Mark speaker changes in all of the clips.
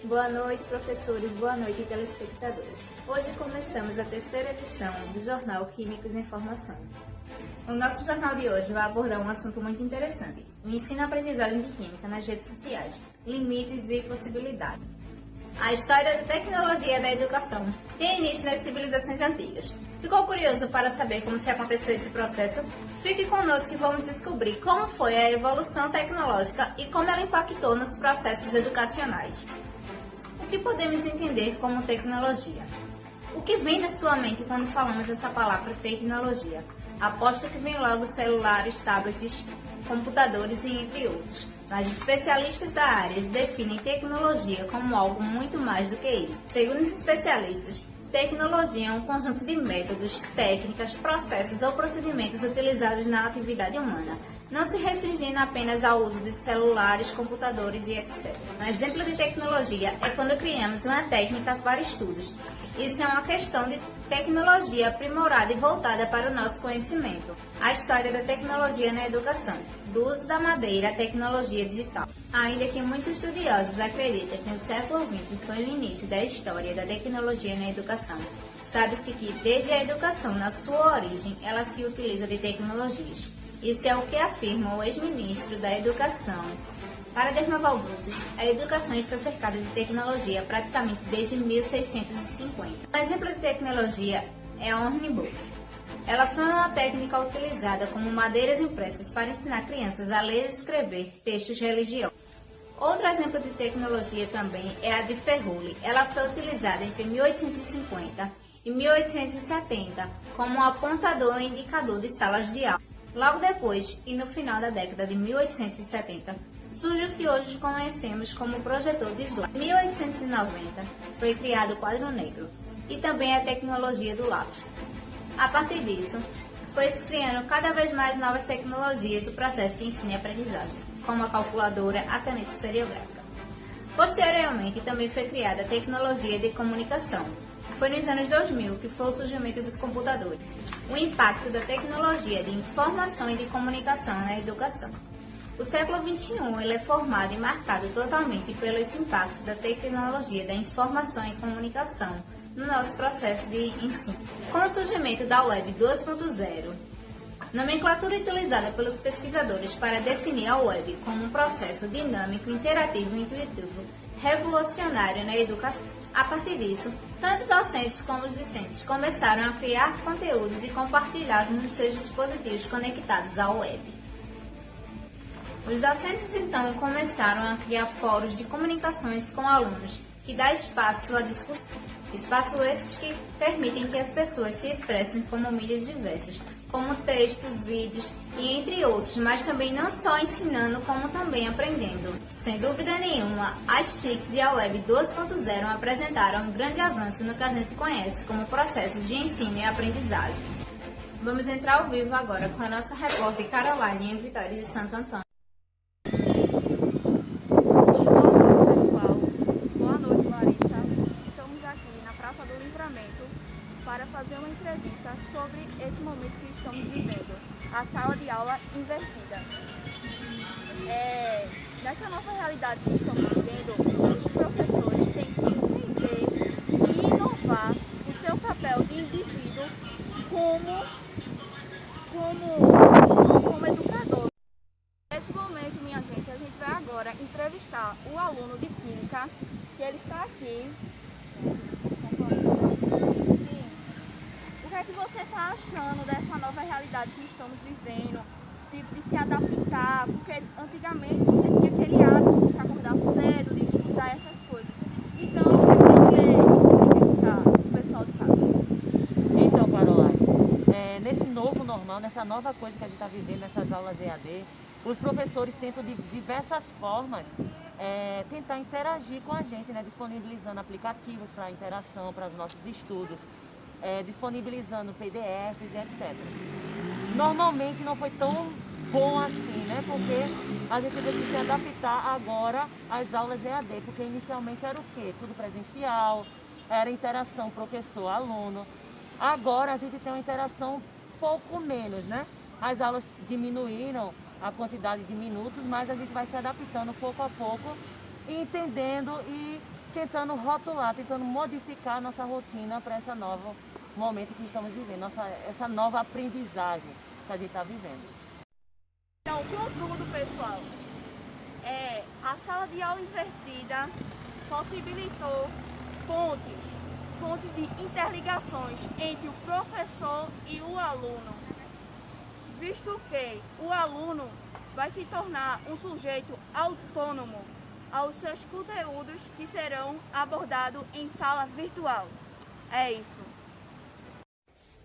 Speaker 1: Boa noite, professores. Boa noite, telespectadores. Hoje começamos a terceira edição do Jornal Químicos em Formação. O nosso jornal de hoje vai abordar um assunto muito interessante: o ensino e aprendizagem de química nas redes sociais, limites e possibilidades. A história da tecnologia da educação tem início nas civilizações antigas. Ficou curioso para saber como se aconteceu esse processo? Fique conosco e vamos descobrir como foi a evolução tecnológica e como ela impactou nos processos educacionais. O que podemos entender como tecnologia? O que vem na sua mente quando falamos essa palavra tecnologia? Aposto que vem logo celulares, tablets, computadores e entre outros. Mas especialistas da área definem tecnologia como algo muito mais do que isso. Segundo os especialistas, tecnologia é um conjunto de métodos, técnicas, processos ou procedimentos utilizados na atividade humana, não se restringindo apenas ao uso de celulares, computadores e etc. Um exemplo de tecnologia é quando criamos uma técnica para estudos. Isso é uma questão de tecnologia aprimorada e voltada para o nosso conhecimento. A história da tecnologia na educação, do uso da madeira à tecnologia digital. Ainda que muitos estudiosos acreditam que o século XX foi o início da história da tecnologia na educação, sabe-se que desde a educação, na sua origem, ela se utiliza de tecnologias. Isso é o que afirma o ex-ministro da Educação, para Dermavalbuzi. A educação está cercada de tecnologia praticamente desde 1650. Um exemplo de tecnologia é a Hornbook. Ela foi uma técnica utilizada como madeiras impressas para ensinar crianças a ler e escrever textos religiosos. Outro exemplo de tecnologia também é a de ferrule. Ela foi utilizada entre 1850 e 1870 como um apontador e indicador de salas de aula. Logo depois, e no final da década de 1870, surge o que hoje conhecemos como projetor de slide. Em 1890, foi criado o quadro negro e também a tecnologia do lápis. A partir disso, foi se criando cada vez mais novas tecnologias do processo de ensino e aprendizagem, como a calculadora, a caneta esferográfica. Posteriormente, também foi criada a tecnologia de comunicação. Foi nos anos 2000 que foi o surgimento dos computadores. O impacto da tecnologia de informação e de comunicação na educação. O século XXI ele é formado e marcado totalmente pelo esse impacto da tecnologia da informação e comunicação no nosso processo de ensino. Com o surgimento da Web 2.0, nomenclatura utilizada pelos pesquisadores para definir a web como um processo dinâmico, interativo e intuitivo, revolucionário na educação. A partir disso, tanto docentes como os discentes começaram a criar conteúdos e compartilhar nos seus dispositivos conectados à web. Os docentes então começaram a criar fóruns de comunicações com alunos que dá espaço à discussão. Espaços esses que permitem que as pessoas se expressem como mídias diversas, como textos, vídeos e entre outros, mas também não só ensinando, como também aprendendo. Sem dúvida nenhuma, as TICs e a Web 2.0 apresentaram um grande avanço no que a gente conhece como processo de ensino e aprendizagem. Vamos entrar ao vivo agora com a nossa repórter Caroline em Vitória de Santo Antônio.
Speaker 2: Para fazer uma entrevista sobre esse momento que estamos vivendo, a sala de aula invertida. Nessa nova realidade que estamos vivendo, os professores têm que entender e inovar o seu papel de indivíduo como educador. Nesse momento, minha gente, a gente vai agora entrevistar o aluno de Química, que ele está aqui. O que você está achando dessa nova realidade que estamos vivendo, tipo de se adaptar, porque antigamente você tinha aquele hábito de se acordar cedo, de estudar essas coisas. Então, você tem que perguntar o pessoal de casa.
Speaker 3: Então, Caroline, nesse novo normal, nessa nova coisa que a gente está vivendo, nessas aulas EAD, os professores tentam de diversas formas tentar interagir com a gente, né, disponibilizando aplicativos para interação, para os nossos estudos. Disponibilizando PDFs e etc. Normalmente não foi tão bom assim, né? Porque a gente teve que se adaptar agora às aulas EAD, porque inicialmente era o quê? Tudo presencial, era interação professor-aluno. Agora a gente tem uma interação pouco menos, né? As aulas diminuíram a quantidade de minutos, mas a gente vai se adaptando pouco a pouco, entendendo e tentando rotular, tentando modificar a nossa rotina para esse novo momento que estamos vivendo, essa nova aprendizagem que a gente está vivendo.
Speaker 2: Então, contudo, pessoal, a sala de aula invertida possibilitou pontes de interligações entre o professor e o aluno, visto que o aluno vai se tornar um sujeito autônomo aos seus conteúdos que serão abordados em sala virtual. É isso.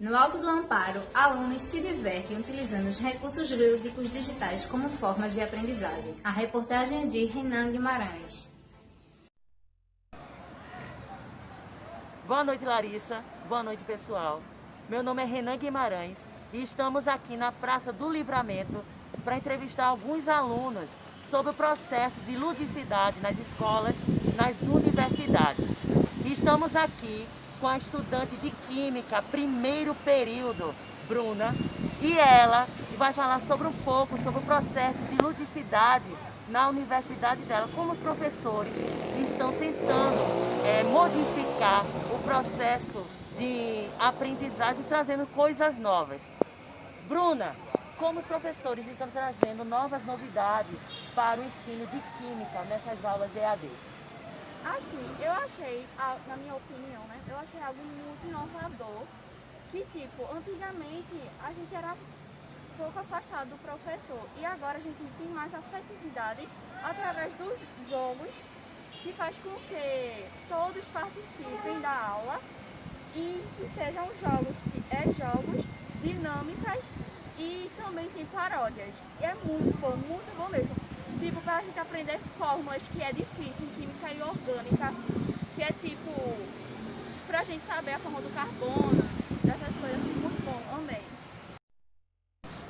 Speaker 1: No Alto do Amparo, alunos se divertem utilizando os recursos lúdicos digitais como formas de aprendizagem. A reportagem é de Renan Guimarães.
Speaker 3: Boa noite, Larissa. Boa noite, pessoal. Meu nome é Renan Guimarães e estamos aqui na Praça do Livramento para entrevistar alguns alunos sobre o processo de ludicidade nas escolas, nas universidades. E estamos aqui com a estudante de Química, primeiro período, Bruna, e ela vai falar sobre um pouco sobre o processo de ludicidade na universidade dela, como os professores estão tentando modificar o processo de aprendizagem, trazendo coisas novas. Bruna, como os professores estão trazendo novas novidades para o ensino de Química nessas aulas EAD?
Speaker 2: Assim, eu achei, na minha opinião, né? Eu achei algo muito inovador, que tipo, antigamente a gente era pouco afastado do professor e agora a gente tem mais afetividade através dos jogos, que faz com que todos participem da aula e que sejam jogos, dinâmicas e também tem paródias. E é muito bom mesmo. Tipo, para a gente aprender fórmulas que é difícil em química e orgânica, que é tipo, para a gente saber a forma do carbono, dessas coisas assim, muito bom, amei.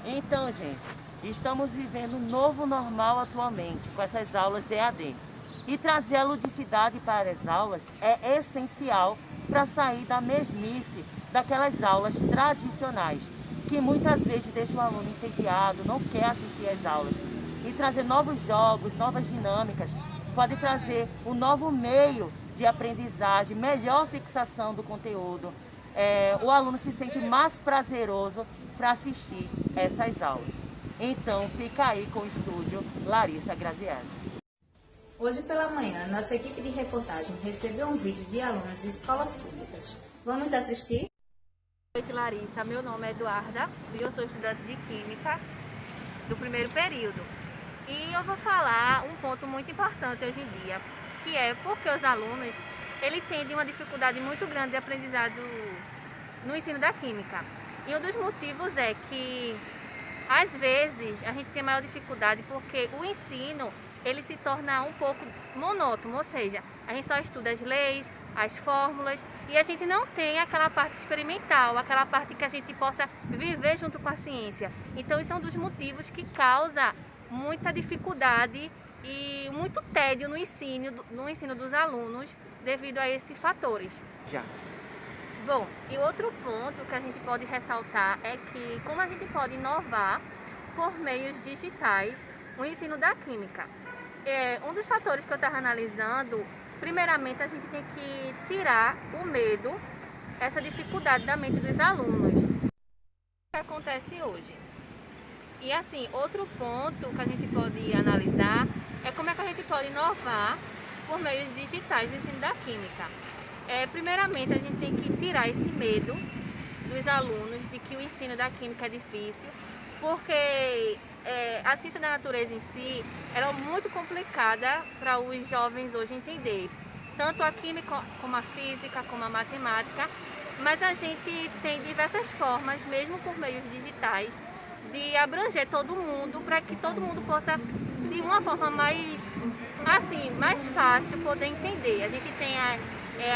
Speaker 3: Então, gente, estamos vivendo um novo normal atualmente com essas aulas EAD. E trazer a ludicidade para as aulas é essencial para sair da mesmice daquelas aulas tradicionais, que muitas vezes deixam o aluno entediado, não quer assistir às aulas. E trazer novos jogos, novas dinâmicas, pode trazer um novo meio de aprendizagem, melhor fixação do conteúdo. O aluno se sente mais prazeroso para assistir essas aulas. Então, fica aí com o estúdio Larissa Grazielli.
Speaker 1: Hoje pela manhã, nossa equipe de reportagem recebeu um vídeo de alunos de escolas públicas. Vamos assistir?
Speaker 4: Boa noite, Larissa. Meu nome é Eduarda e eu sou estudante de Química do primeiro período. E eu vou falar um ponto muito importante hoje em dia, que é porque os alunos eles têm uma dificuldade muito grande de aprendizado no ensino da Química. E um dos motivos é que, às vezes, a gente tem maior dificuldade porque o ensino ele se torna um pouco monótono, ou seja, a gente só estuda as leis, as fórmulas e a gente não tem aquela parte experimental, aquela parte que a gente possa viver junto com a ciência. Então, isso é um dos motivos que causa muita dificuldade e muito tédio no ensino dos alunos devido a esses fatores.
Speaker 3: Já.
Speaker 4: Bom, e outro ponto que a gente pode ressaltar é que como a gente pode inovar por meios digitais o ensino da Química. Um dos fatores que eu estava analisando, primeiramente a gente tem que tirar o medo, essa dificuldade da mente dos alunos. O que acontece hoje? E assim, outro ponto que a gente pode analisar é como é que a gente pode inovar por meios digitais no ensino da Química. Primeiramente, a gente tem que tirar esse medo dos alunos de que o ensino da Química é difícil, porque a ciência da natureza em si ela é muito complicada para os jovens hoje entender, tanto a química como a física, como a matemática, mas a gente tem diversas formas, mesmo por meios digitais, de abranger todo mundo para que todo mundo possa, de uma forma mais fácil, poder entender. A gente tem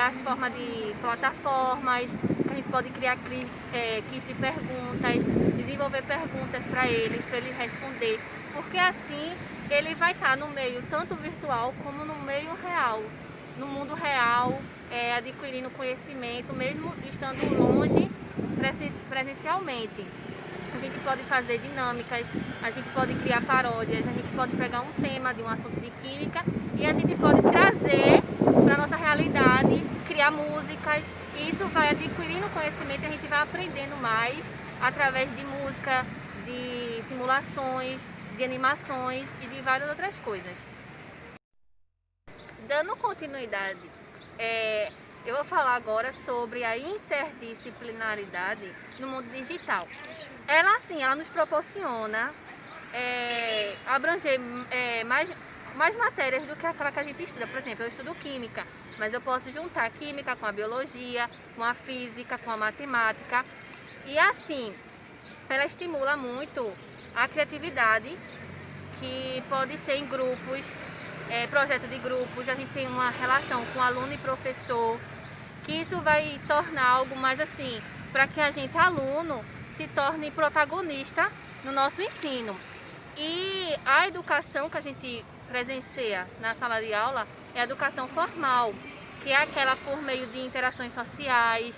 Speaker 4: as formas de plataformas, a gente pode criar quiz de perguntas, desenvolver perguntas para eles responder, porque assim ele vai estar no meio tanto virtual como no meio real, no mundo real, adquirindo conhecimento, mesmo estando longe presencialmente. A gente pode fazer dinâmicas, a gente pode criar paródias, a gente pode pegar um tema de um assunto de química e a gente pode trazer para a nossa realidade, criar músicas, e isso vai adquirindo conhecimento e a gente vai aprendendo mais através de música, de simulações, de animações e de várias outras coisas. Dando continuidade, eu vou falar agora sobre a interdisciplinaridade no mundo digital. Ela nos proporciona abranger mais matérias do que aquela que a gente estuda. Por exemplo, eu estudo química, mas eu posso juntar a química com a biologia, com a física, com a matemática. E assim, ela estimula muito a criatividade, que pode ser em grupos, projeto de grupos. A gente tem uma relação com aluno e professor, que isso vai tornar algo mais assim, para que a gente, aluno, se torne protagonista no nosso ensino. E a educação que a gente presencia na sala de aula é a educação formal, que é aquela por meio de interações sociais,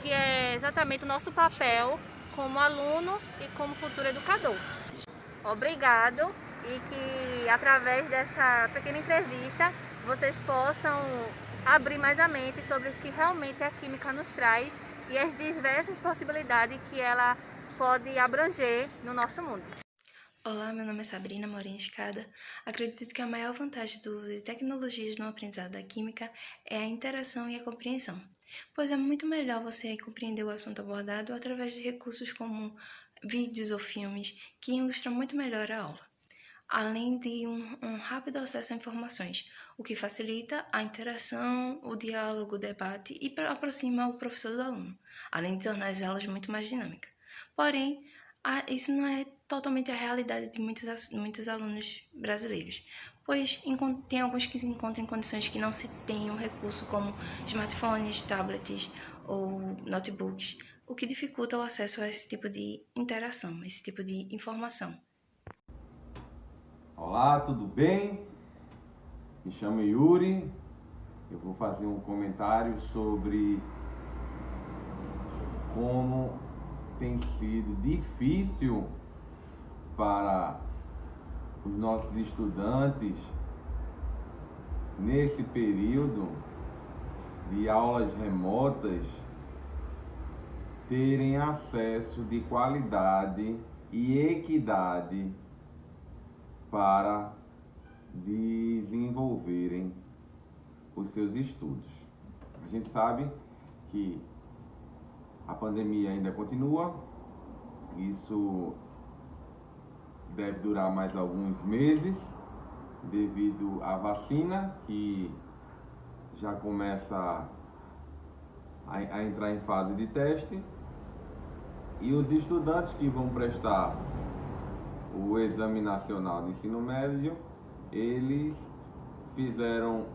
Speaker 4: que é exatamente o nosso papel como aluno e como futuro educador. Obrigado, e que através dessa pequena entrevista vocês possam abrir mais a mente sobre o que realmente a química nos traz e as diversas possibilidades que ela pode abranger no nosso mundo.
Speaker 5: Olá, meu nome é Sabrina Morim Escada. Acredito que a maior vantagem do uso de tecnologias no aprendizado da química é a interação e a compreensão, pois é muito melhor você compreender o assunto abordado através de recursos como vídeos ou filmes que ilustram muito melhor a aula, além de um rápido acesso a informações, o que facilita a interação, o diálogo, o debate e aproxima o professor do aluno, além de tornar as aulas muito mais dinâmicas. Porém, isso não é totalmente a realidade de muitos alunos brasileiros, pois tem alguns que se encontram em condições que não se tem um recurso como smartphones, tablets ou notebooks, o que dificulta o acesso a esse tipo de interação, esse tipo de informação.
Speaker 6: Olá, tudo bem? Me chamo Yuri. Eu vou fazer um comentário sobre como tem sido difícil para os nossos estudantes nesse período de aulas remotas terem acesso de qualidade e equidade para desenvolverem os seus estudos. A gente sabe que a pandemia ainda continua, isso deve durar mais alguns meses, devido à vacina, que já começa a entrar em fase de teste, e os estudantes que vão prestar o Exame Nacional de Ensino Médio, eles fizeram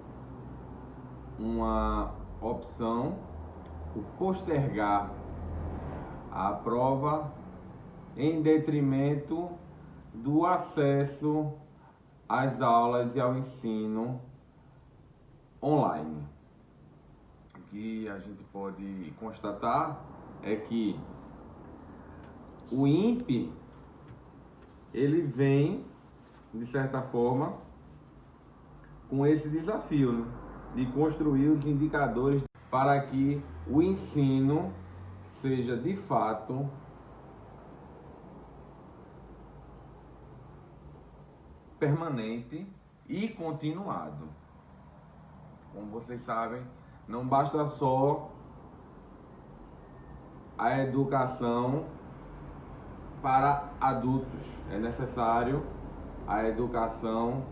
Speaker 6: uma opção por postergar a prova em detrimento do acesso às aulas e ao ensino online. O que a gente pode constatar é que o INPE, ele vem, de certa forma, com esse desafio, né, de construir os indicadores para que o ensino seja de fato permanente e continuado. Como vocês sabem, não basta só a educação para adultos, é necessário a educação,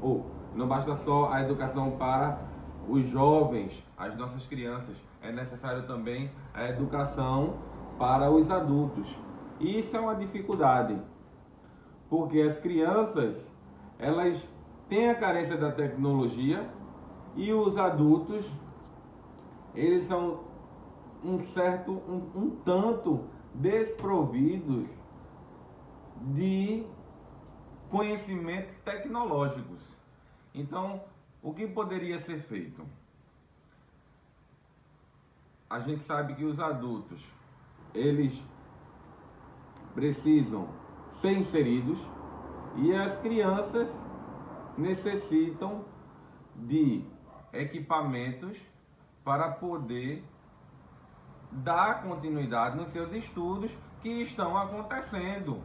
Speaker 6: não basta só a educação para os jovens, as nossas crianças, é necessário também a educação para os adultos. E isso é uma dificuldade, porque as crianças, elas têm a carência da tecnologia e os adultos, eles são um tanto desprovidos de conhecimentos tecnológicos. Então, o que poderia ser feito? A gente sabe que os adultos, eles precisam ser inseridos e as crianças necessitam de equipamentos para poder dar continuidade nos seus estudos que estão acontecendo.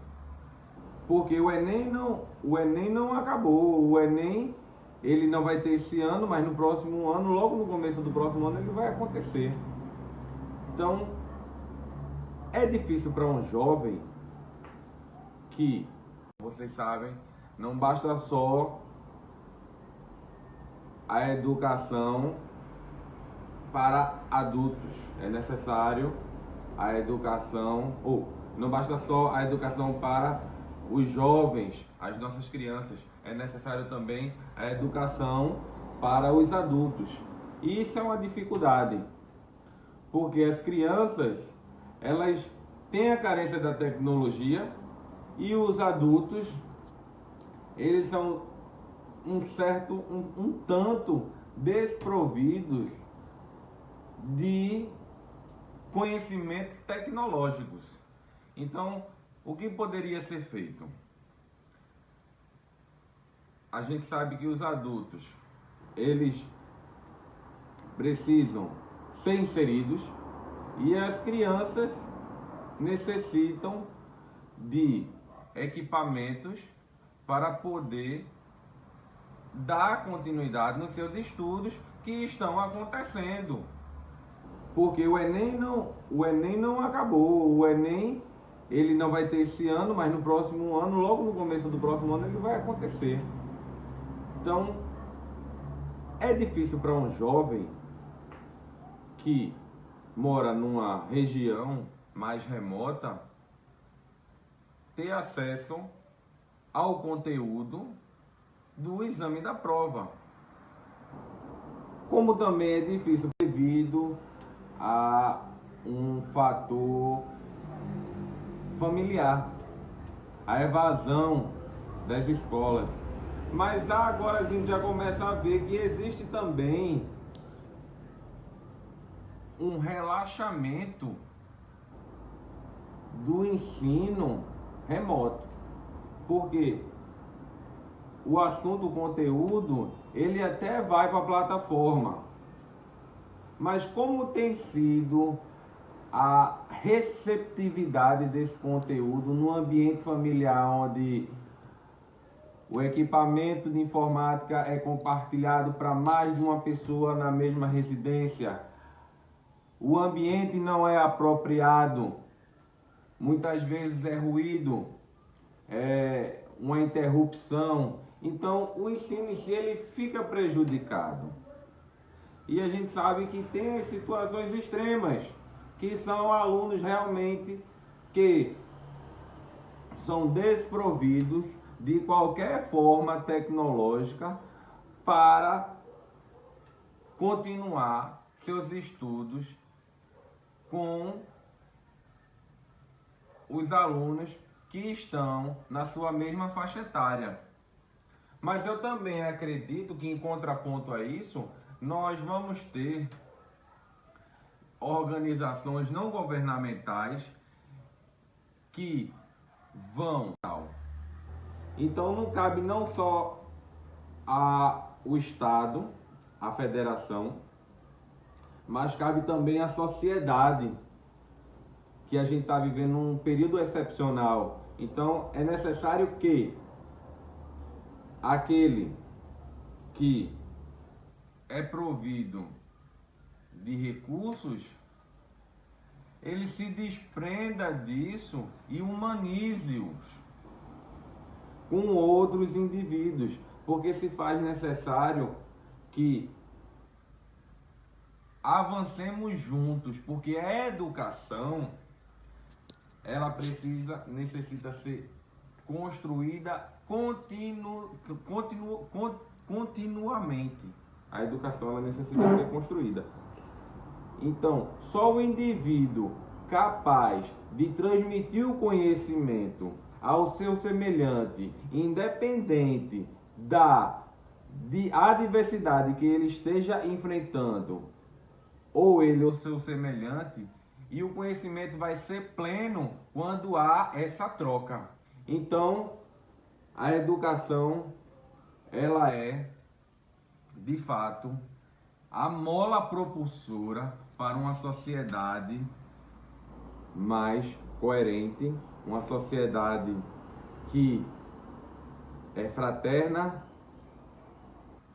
Speaker 6: Porque o Enem não acabou. O Enem ele não vai ter esse ano, mas no próximo ano, logo no começo do próximo ano, ele vai acontecer. Então, é difícil para um jovem que, vocês sabem, não basta só a educação para adultos. É necessário a educação, não basta só a educação para os jovens, as nossas crianças. É necessário também a educação para os adultos. E isso é uma dificuldade, porque as crianças, elas têm a carência da tecnologia e os adultos, eles são um tanto desprovidos de conhecimentos tecnológicos. Então, o que poderia ser feito? A gente sabe que os adultos, eles precisam ser inseridos e as crianças necessitam de equipamentos para poder dar continuidade nos seus estudos que estão acontecendo. Porque o Enem não acabou. O Enem ele não vai ter esse ano, mas no próximo ano, logo no começo do próximo ano, ele vai acontecer. Então, é difícil para um jovem que mora numa região mais remota ter acesso ao conteúdo do exame da prova. Como também é difícil devido a um fator familiar, a evasão das escolas. Mas agora a gente já começa a ver que existe também um relaxamento do ensino remoto. Porque o assunto, o conteúdo, ele até vai para a plataforma. Mas como tem sido a receptividade desse conteúdo no ambiente familiar, onde o equipamento de informática é compartilhado para mais de uma pessoa na mesma residência, o ambiente não é apropriado, muitas vezes é ruído, é uma interrupção. Então o ensino em si ele fica prejudicado. E a gente sabe que tem as situações extremas, que são alunos realmente que são desprovidos de qualquer forma tecnológica para continuar seus estudos com os alunos que estão na sua mesma faixa etária. Mas eu também acredito que, em contraponto a isso, nós vamos ter organizações não governamentais que vão. Então não cabe não só o Estado, a federação, mas cabe também a sociedade, que a gente está vivendo um período excepcional. Então é necessário que aquele que é provido de recursos, ele se desprenda disso e humanize-os com outros indivíduos, porque se faz necessário que avancemos juntos, porque a educação ela necessita ser construída continuamente. A educação ela necessita ser construída. Então, só o indivíduo capaz de transmitir o conhecimento ao seu semelhante, independente da adversidade que ele esteja enfrentando, ou ele ou seu semelhante, e o conhecimento vai ser pleno quando há essa troca. Então, a educação, ela é, de fato, a mola propulsora para uma sociedade mais coerente, uma sociedade que é fraterna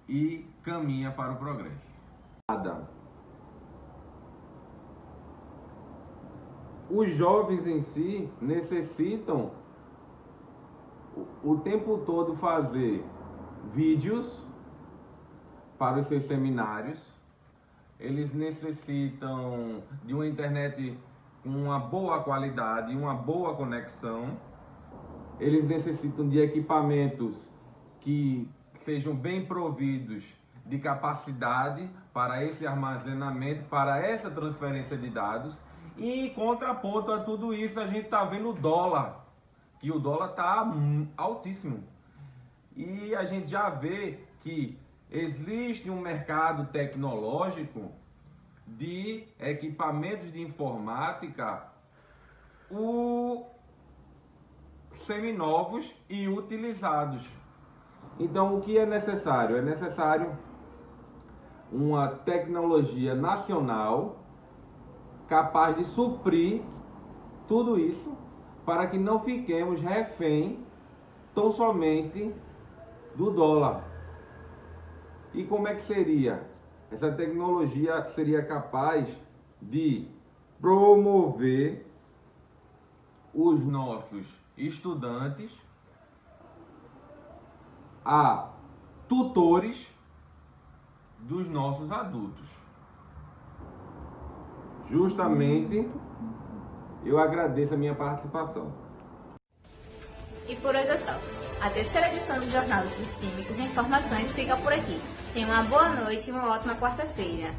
Speaker 6: e caminha para o progresso. Os jovens em si necessitam o tempo todo fazer vídeos para os seus seminários. Eles necessitam de uma internet com uma boa qualidade, uma boa conexão. Eles necessitam de equipamentos que sejam bem providos de capacidade para esse armazenamento, para essa transferência de dados. E em contraponto a tudo isso, a gente está vendo o dólar, que o dólar está altíssimo. E a gente já vê que existe um mercado tecnológico de equipamentos de informática seminovos e utilizados. Então, o que é necessário? É necessário uma tecnologia nacional capaz de suprir tudo isso, para que não fiquemos refém tão somente do dólar. E como é que seria? Essa tecnologia seria capaz de promover os nossos estudantes a tutores dos nossos adultos. Justamente, eu agradeço a minha participação.
Speaker 1: E por hoje é só. A terceira edição do Jornal dos Químicos e Informações fica por aqui. Tenha uma boa noite e uma ótima quarta-feira.